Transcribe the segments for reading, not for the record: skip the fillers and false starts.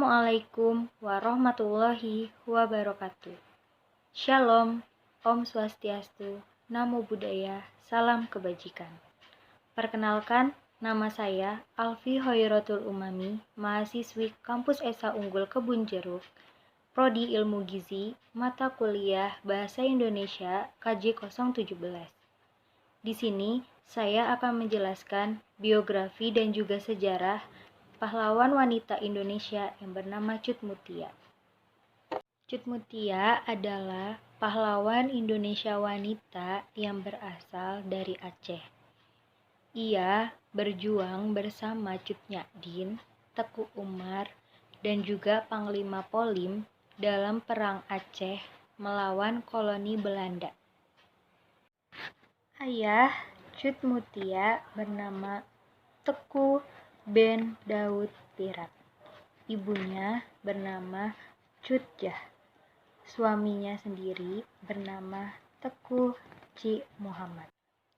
Assalamualaikum warahmatullahi wabarakatuh. Shalom, Om Swastiastu, Namo Buddhaya, Salam Kebajikan. Perkenalkan, nama saya Alfi Hoyrotul Umami, mahasiswi Kampus Esa Unggul Kebun Jeruk, Prodi Ilmu Gizi, mata kuliah Bahasa Indonesia KJ 017. Di sini, saya akan menjelaskan biografi dan juga sejarah pahlawan wanita Indonesia yang bernama Cut Mutia. Cut Mutia adalah pahlawan Indonesia wanita yang berasal dari Aceh. Ia berjuang bersama Cut Nyadin, Teku Umar, dan juga Panglima Polim dalam Perang Aceh melawan koloni Belanda. Ayah Cut Mutia bernama Teku Ben Daud Pirat. Ibunya bernama Cut Jah. Suaminya sendiri bernama Teku Ci Muhammad.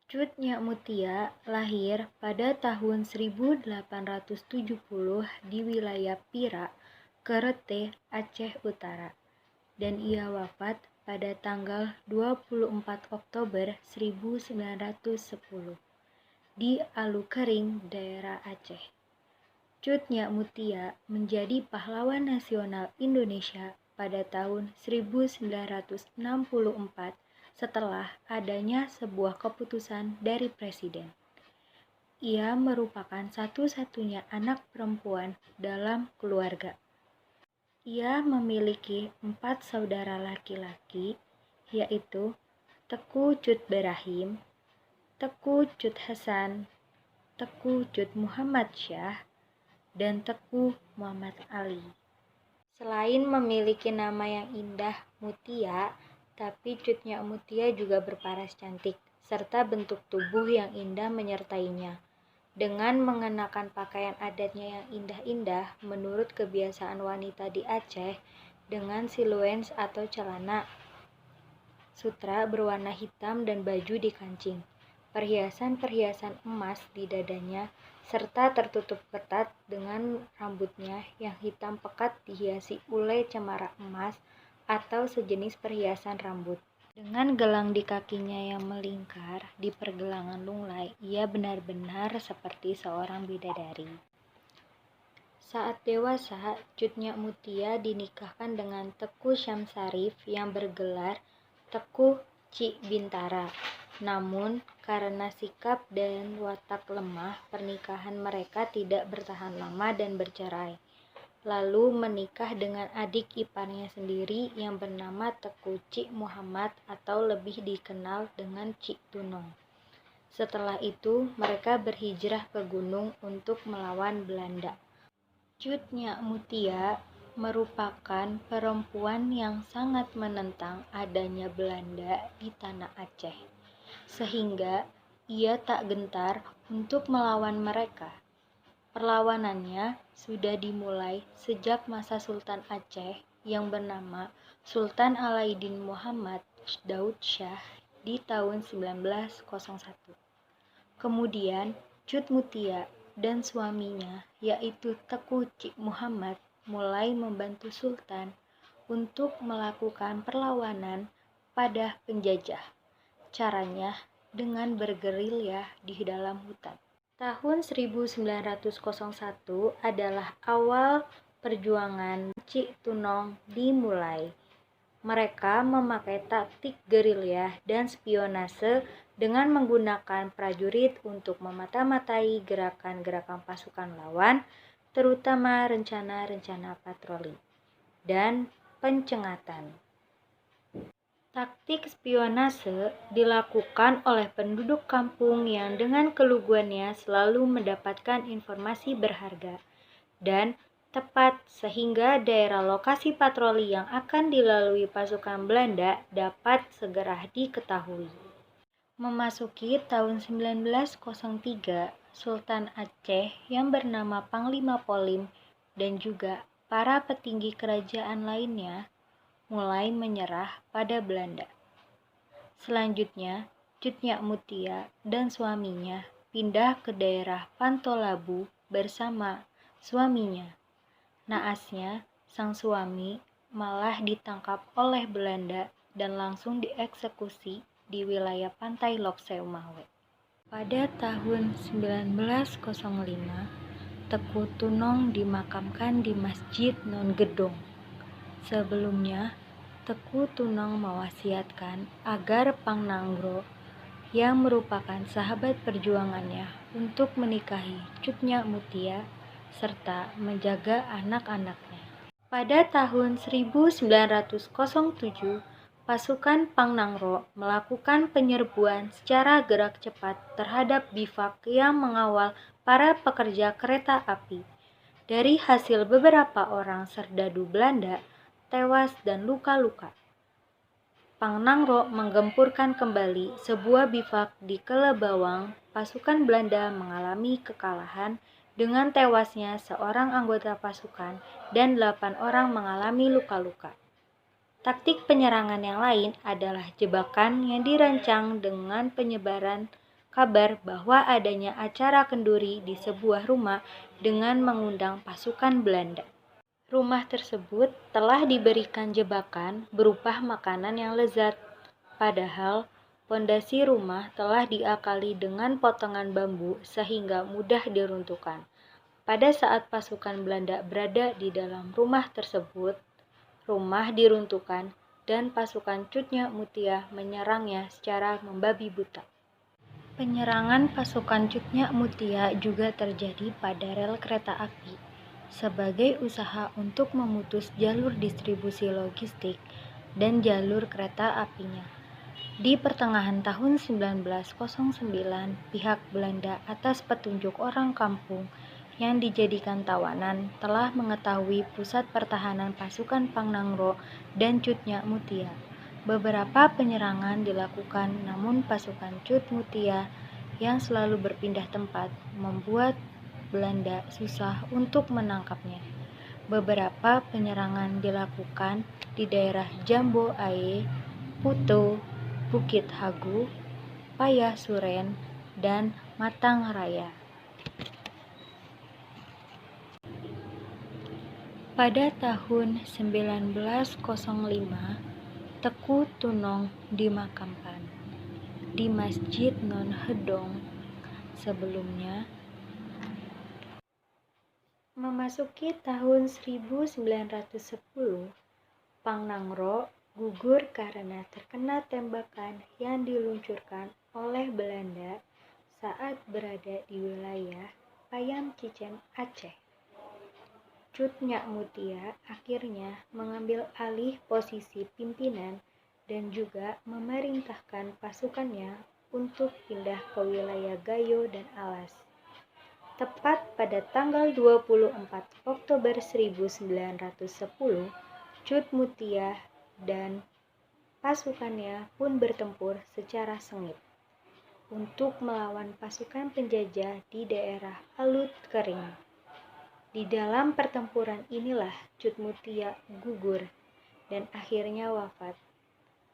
Cut Nyak Mutia lahir pada tahun 1870 di wilayah Pirak, Kerteh, Aceh Utara, dan ia wafat pada tanggal 24 Oktober 1910 di Alukering, daerah Aceh. Cut Nyak Mutia menjadi pahlawan nasional Indonesia pada tahun 1964 setelah adanya sebuah keputusan dari Presiden. Ia merupakan satu-satunya anak perempuan dalam keluarga. Ia memiliki 4 saudara laki-laki, yaitu Teku Cut Barahim, Teku Cut Hasan, Teku Cut Muhammad Syah, dan Teku Muhammad Ali. Selain memiliki nama yang indah Mutia, tapi Cut Nyak Mutia juga berparas cantik, serta bentuk tubuh yang indah menyertainya. Dengan mengenakan pakaian adatnya yang indah-indah menurut kebiasaan wanita di Aceh, dengan siluens atau celana sutra berwarna hitam dan baju dikancing, perhiasan-perhiasan emas di dadanya, serta tertutup ketat dengan rambutnya yang hitam pekat dihiasi ulai cemara emas atau sejenis perhiasan rambut. Dengan gelang di kakinya yang melingkar di pergelangan lunglai, ia benar-benar seperti seorang bidadari. Saat dewasa, Cut Nyak Mutia dinikahkan dengan Teku Syamsarif yang bergelar Teku Ci Bintara. Namun, karena sikap dan watak lemah, pernikahan mereka tidak bertahan lama dan bercerai. Lalu menikah dengan adik iparnya sendiri yang bernama Teku Ci Muhammad atau lebih dikenal dengan Ci Tunong. Setelah itu, mereka berhijrah ke gunung untuk melawan Belanda. Cut Nyak Mutia merupakan perempuan yang sangat menentang adanya Belanda di tanah Aceh, sehingga ia tak gentar untuk melawan mereka. Perlawanannya sudah dimulai sejak masa Sultan Aceh yang bernama Sultan Alauddin Muhammad Daud Shah di tahun 1901. Kemudian Cut Mutia dan suaminya yaitu Teku Ci Muhammad mulai membantu Sultan untuk melakukan perlawanan pada penjajah. Caranya dengan bergerilya di dalam hutan. Tahun 1901 adalah awal perjuangan Ci Tunong dimulai. Mereka memakai taktik gerilya dan spionase dengan menggunakan prajurit untuk memata-matai gerakan-gerakan pasukan lawan, terutama rencana-rencana patroli dan pencengatan. Taktik spionase dilakukan oleh penduduk kampung yang dengan keluguannya selalu mendapatkan informasi berharga dan tepat sehingga daerah lokasi patroli yang akan dilalui pasukan Belanda dapat segera diketahui. Memasuki tahun 1903, Sultan Aceh yang bernama Panglima Polim dan juga para petinggi kerajaan lainnya mulai menyerah pada Belanda. Selanjutnya, Cut Nyak Mutia dan suaminya pindah ke daerah Pantolabu bersama suaminya. Naasnya, sang suami malah ditangkap oleh Belanda dan langsung dieksekusi di wilayah pantai Lok Seumawe. Pada tahun 1905, Teku Tunong dimakamkan di Masjid Non Gedong. Sebelumnya, Teku Tunong mewasiatkan agar Pang Nanggro yang merupakan sahabat perjuangannya untuk menikahi Cut Nyak Mutia serta menjaga anak-anaknya. Pada tahun 1907, pasukan Pang Nanggro melakukan penyerbuan secara gerak cepat terhadap bivak yang mengawal para pekerja kereta api. Dari hasil beberapa orang serdadu Belanda tewas dan luka-luka, Pang Nanggro menggempurkan kembali sebuah bivak di Kelebawang. Pasukan Belanda mengalami kekalahan dengan tewasnya seorang anggota pasukan dan 8 orang mengalami luka-luka. Taktik penyerangan yang lain adalah jebakan yang dirancang dengan penyebaran kabar bahwa adanya acara kenduri di sebuah rumah dengan mengundang pasukan Belanda. Rumah tersebut telah diberikan jebakan berupa makanan yang lezat, padahal pondasi rumah telah diakali dengan potongan bambu sehingga mudah diruntuhkan. Pada saat pasukan Belanda berada di dalam rumah tersebut, rumah diruntuhkan dan pasukan Cut Nyak Mutia menyerangnya secara membabi buta. Penyerangan pasukan Cut Nyak Mutia juga terjadi pada rel kereta api sebagai usaha untuk memutus jalur distribusi logistik dan jalur kereta apinya. Di pertengahan tahun 1909, pihak Belanda atas petunjuk orang kampung yang dijadikan tawanan telah mengetahui pusat pertahanan pasukan Pang Nanggro dan Cut Nyak Mutia. Beberapa penyerangan dilakukan, namun pasukan Cut Mutia yang selalu berpindah tempat membuat Belanda susah untuk menangkapnya. Beberapa penyerangan dilakukan di daerah Jambo Aye, Puto, Bukit Hagu, Payah Suren, dan Matang Raya. Pada tahun 1905, Teku Tunong dimakamkan di Masjid Non Hedong. Sebelumnya, memasuki tahun 1910, Pang Nanggro gugur karena terkena tembakan yang diluncurkan oleh Belanda saat berada di wilayah Payam Cicem, Aceh. Cut Nyak Mutia akhirnya mengambil alih posisi pimpinan dan juga memerintahkan pasukannya untuk pindah ke wilayah Gayo dan Alas. Tepat pada tanggal 24 Oktober 1910, Cut Mutia dan pasukannya pun bertempur secara sengit untuk melawan pasukan penjajah di daerah Alut Kering. Di dalam pertempuran inilah Cut Mutia gugur dan akhirnya wafat,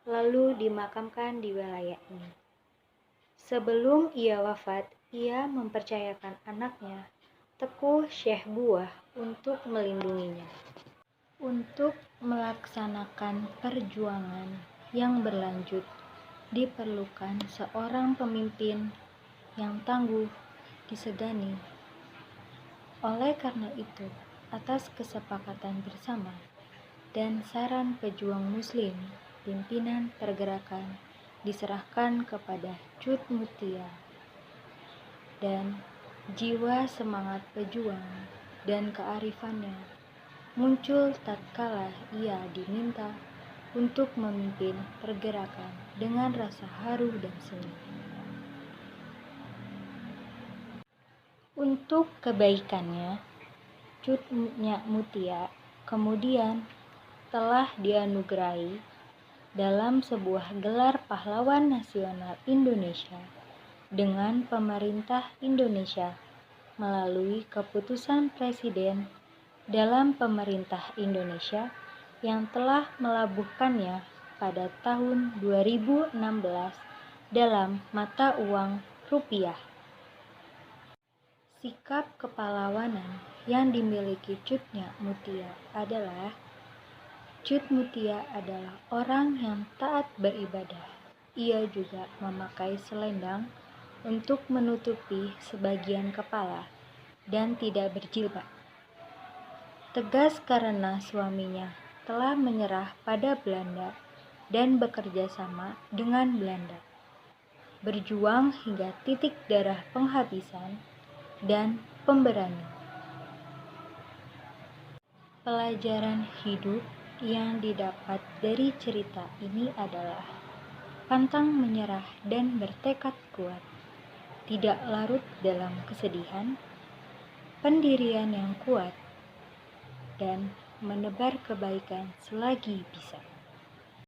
lalu dimakamkan di wilayah ini. Sebelum ia wafat, ia mempercayakan anaknya, Teku Syekh Buah, untuk melindunginya. Untuk melaksanakan perjuangan yang berlanjut, diperlukan seorang pemimpin yang tangguh, disegani. Oleh karena itu, atas kesepakatan bersama dan saran pejuang Muslim, pimpinan pergerakan diserahkan kepada Cut Mutia, dan jiwa semangat pejuang dan kearifannya muncul tatkala ia diminta untuk memimpin pergerakan dengan rasa haru dan seni. Untuk kebaikannya, Cut Nyak Mutia kemudian telah dianugerahi dalam sebuah gelar pahlawan nasional Indonesia dengan pemerintah Indonesia melalui keputusan Presiden dalam pemerintah Indonesia yang telah melabuhkannya pada tahun 2016 dalam mata uang rupiah. Sikap kepahlawanan yang dimiliki Cutnya Mutia adalah Cut Mutia adalah orang yang taat beribadah. Ia juga memakai selendang untuk menutupi sebagian kepala dan tidak berjilbab. Tegas karena suaminya telah menyerah pada Belanda dan bekerja sama dengan Belanda. Berjuang hingga titik darah penghabisan dan pemberani. Pelajaran hidup yang didapat dari cerita ini adalah pantang menyerah dan bertekad kuat, tidak larut dalam kesedihan, pendirian yang kuat, dan menebar kebaikan selagi bisa.